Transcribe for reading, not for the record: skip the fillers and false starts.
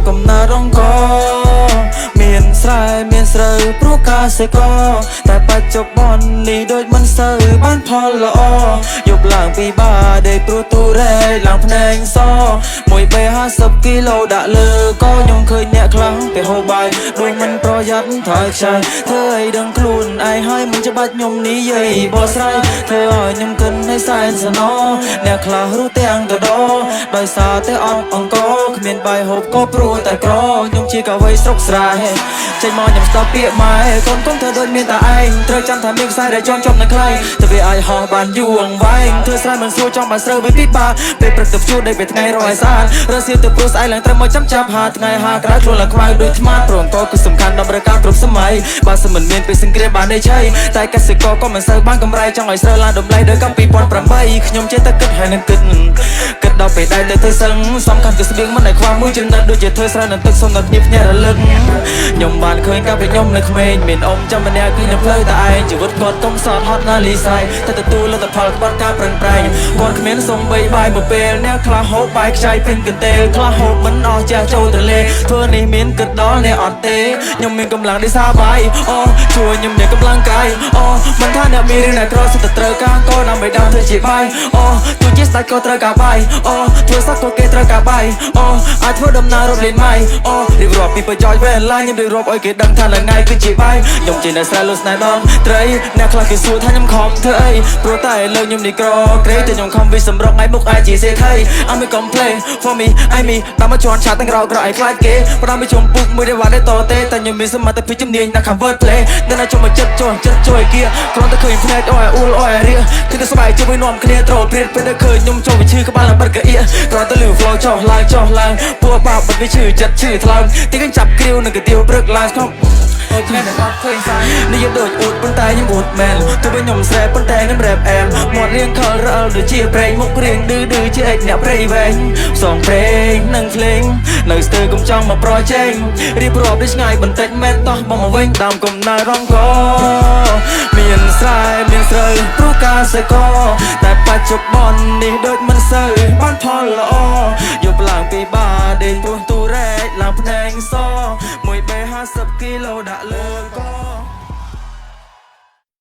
កំណើរងកមានស្រែមានស្រូវព្រោះកសិករតែបច្ចុប្បន្ននេះដូចមិនសូវបានផលល្អយប់ឡើងពីបាដេកព្រោះទូរែកឡើងភ្នែងសមួយបេ50គីឡូដាក់លើក៏ខ្ញុំឃើញអ្នកខ្លាំងតែហូបបាយដូចមិនប្រយ័ត្នថយខ្ចាយធ្វើឲ្យដឹងខ្លួនឯងហើយមិនច្បាច់ខ្ញុំនិយាយបោះស្រ័យធ្វើឲ្យខ្ញុំគិនឲ្យសែនសណោអ្នកខ្លះរស់ទាំងកដោដោយសារតែអត់អង្គគ្មានបាយហូបក៏ព្រោះតែក្រខ្ញុំជាកវីស្រុកស្រែចេញមកខ្ញុំស្ដាប់ពាក្យម៉ែកូនធ្វើដូចមានតែឯងត្រូវចាំថាមានខ្សែដែលជាប់នៅខ្លៃទៅវាអាចហោះបានយូរអង្វែងធ្វើស្រែមិនស្រួលចង់បានស្រូវវាពិបាកពេលព្រឹកទៅជួដីពេលថ្ងៃរយស្អាតរើសៀទៅព្រោះស្អែកឡើងត្រឹមមកចាប់ហាថ្ងៃហាក្រៅខ្លួនឡើងខ្មៅដូចថ្មព្រោះអង្គគឺសំខាន់ដល់ប្រការគ្រប់សម័យបើសិនមិនមានពេលសង្គ្រាមបានទេឆៃតែកសិករក៏មិនសូវបានកម្រៃចង់ឲ្យស្រូវឡើងតម្លៃដោយកាល2008ខ្ញុំចេះតែគិតហើយនឹងគិតដល់ពេលដែរទៅធ្វើសឹងសំខាន់គឺស្បៀងមិនឲ្យខ្វះមួយចំណិតដូចជាធ្វើស្រែនឹងទឹកសុំដល់ភ្ញារលឹកខ្ញុំបានឃើញកាលពីខ្ញុំនៅក្មេងមានអ៊ំចាំម្នាក់គឺនៅផ្លូវតែឯងជីវិតគាត់ទុំសតហត់ណាលីស័យតែទទួលលទ្ធផលក្បត់ការប្រឹងប្រែងគាត់គ្មានសំបីបាយមួយពេលអ្នកខ្លះហូបបាយខ្ចីពេញកន្ទេលខ្លះហូបមិនអស់ចាស់ចូលទៅលេធ្វើនេះមានគិតដល់អ្នកអត់ទេខ្ញុំមានកម្លាំងដោយសារបាយអូជួយខ្ញុំមានកម្លាំងកាយអូមិនថាអ្នកមានរឿងអ្នកក្រសិតត្រូវការក៏ដើម្បីដើរធ្វើជាបាយអូទោះជាស្ដេចក៏ត្រូវការបាយអូធ្វើសក់ក៏គេត្រូវការបាយអូអាចធ្វើដំណើររត់លេងម៉ៃអូរៀបរាប់ពីប្រយោជន៍វេលាខ្ញុំរៀបរាប់ឲ្យគេដឹងថាថ្ងៃគឺជាបាយខ្ញុំជាអ្នកស្រែលុស្នេហ៍ដល់ត្រីអ្នកខ្លះគេសួរថាខ្ញុំខំធ្វើអីព្រោះតែលើខ្ញុំនេះក្រក្រេតែខ្ញុំខំវាសម្រក់ថ្ងៃមុខអាចជាសេដ្ឋី I'm a complain for me I me តាមមកជន់ឆាទាំងក្រោក្រឲ្យខ្លាចគេផ្ដាំពីជុំពុកមួយដែលវ៉ាដេតទេតែខ្ញុំមានសមត្ថភាពជំនាញដល់ cover play នៅណាជុំមកចិត្តជួយគៀគ្រាន់តែឃើញភ្នែកអូយអ៊ូលអូយរៀគឺតែស្បែកជាមួយនាំគ្នាត្រូលព្រាតពេលតែឃើញខ្ញុំចូលវិឈឺក្បាលឡើងបិទកអៀគ្រាន់តែលឺ flow ចុះឡើងពួកបាបបិទវាឈឺចិត្តឈឺថ្លើមទីកញ្ចាប់គ្រាវនឹងកាទៀវព្រឹកឡើងស្គប់អូយខ្ញុំអត់ឃើញសាយនេះយកដូចអួតប៉ុន្តែខ្ញុំអួតមែនទោះបីខ្ញុំស្រែប៉ុន្តែខ្ញុំរ៉េបអែមមាត់រៀងខលរអល់ដូចជាប្រេងមុខរៀងឌឺជាអិចអ្នកព្រៃវែងផ្សងព្រេងនឹងភ្លេងនៅស្ទើរកុំចង់មកប្រជែងរៀបរាប់ដូចឆ្ងាយបន្តិចមែនតោះមកវិញតាមកំណើរងកមានស្រែមានស្រូវព្រោះកសិករតែបច្ចុប្បន្ននេះដូចមិនសូវបានផលល្អយប់ឡើងពីបាដេកព្រោះទូរែកឡើងភ្នែងសមួយបេ50គីឡូដាក់លើក